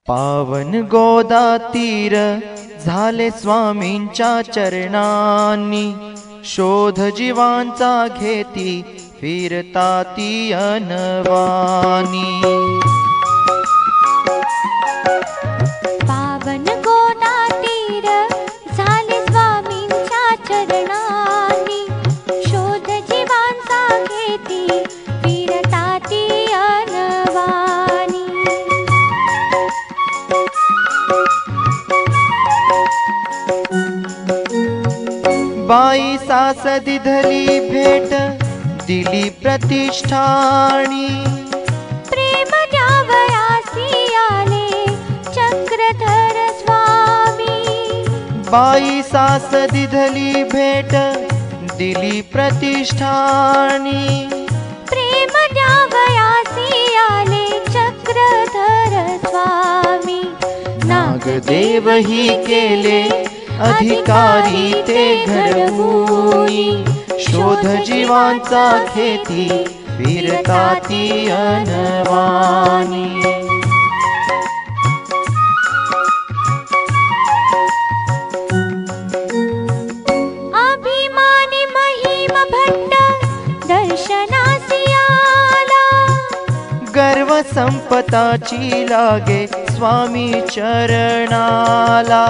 पावन गोदा तीर झाले स्वामींच्या चरणांनी, शोध जीवांचा घेती फिरता ती अनवानी। पावन गोदा तीर झाले स्वामींच्या चरणांनी, शोध जीवांचा घेती फिरता ती अनवानी। बाई सास दिधली भेट दिली प्रतिष्ठानी, प्रेम द्यावयासी आले चक्रधर स्वामी। बाई सास दिधली भेट दिली प्रतिष्ठानी, प्रेम द्यावयासी आले चक्रधर स्वामी। नागदेव ही केले अधिकारी ते घडवूनी, शोध जीवांचा घेती फिरता ती अनवानी। अभिमानी महिम भट्ट दर्शनासी आला, गर्व संपताची लागे स्वामी चरणाला।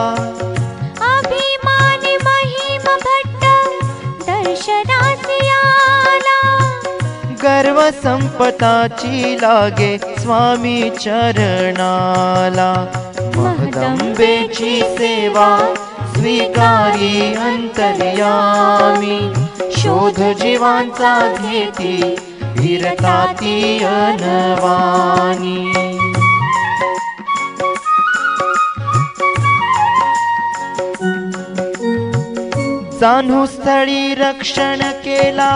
अभिमानी महिम भट्ट दर्शनासी आला, गर्व संपताची लागे स्वामी चरणाला। महदंबेची सेवा स्वीकारी अंतर्यामी, शोध जीवांचा घेती फिरता ती अनवानी। जान्हू स्थळी रक्षण केला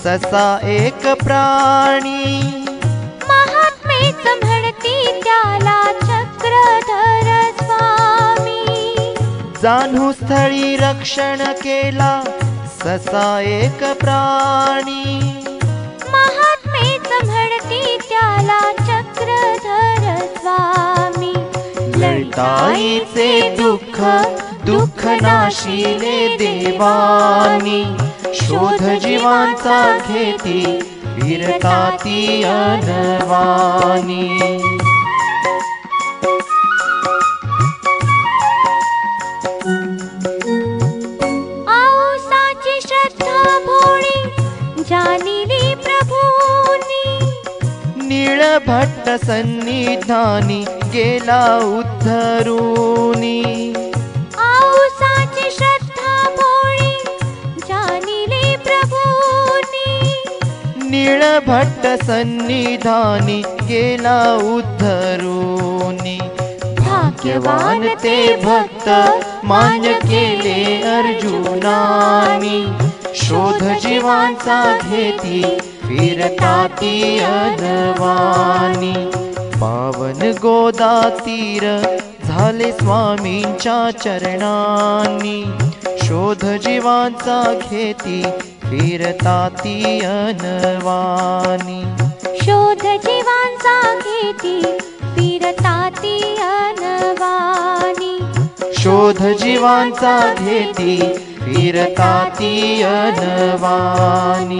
ससा एक प्राणी, महात्मेच म्हणती त्याला चक्रधर स्वामी। जान्हू स्थळी रक्षण केला ससा एक प्राणी, महात्मेच म्हणती त्याला चक्रधर स्वामी। लढताईचे दुःख दुःख नाशिले देवानी, शोध जीवांचा घेती फिरता ती अनवानी। औसाची श्रद्धा भोळी जानिली प्रभूनी, नीळभट्ट सन्निधानी गेला उद्धरूनी। औसाची श्रद्धा भोळी जानिली प्रभूनी, नीळभट्ट सन्निधानी गेला उद्धरूनी। भाग्यवान ते भक्त मान्य केले अर्जुनानी, शोध जीवांचा घेती फिरता ती अनवानी। पावन गोदा तीर झाले स्वामींच्या चरणांनी, शोध जीवांचा घेती फिरता ती अनवानी। शोध जीवांचा घेती फिरता ती अनवानी। शोध जीवांचा घेती फिरता ती अनवानी।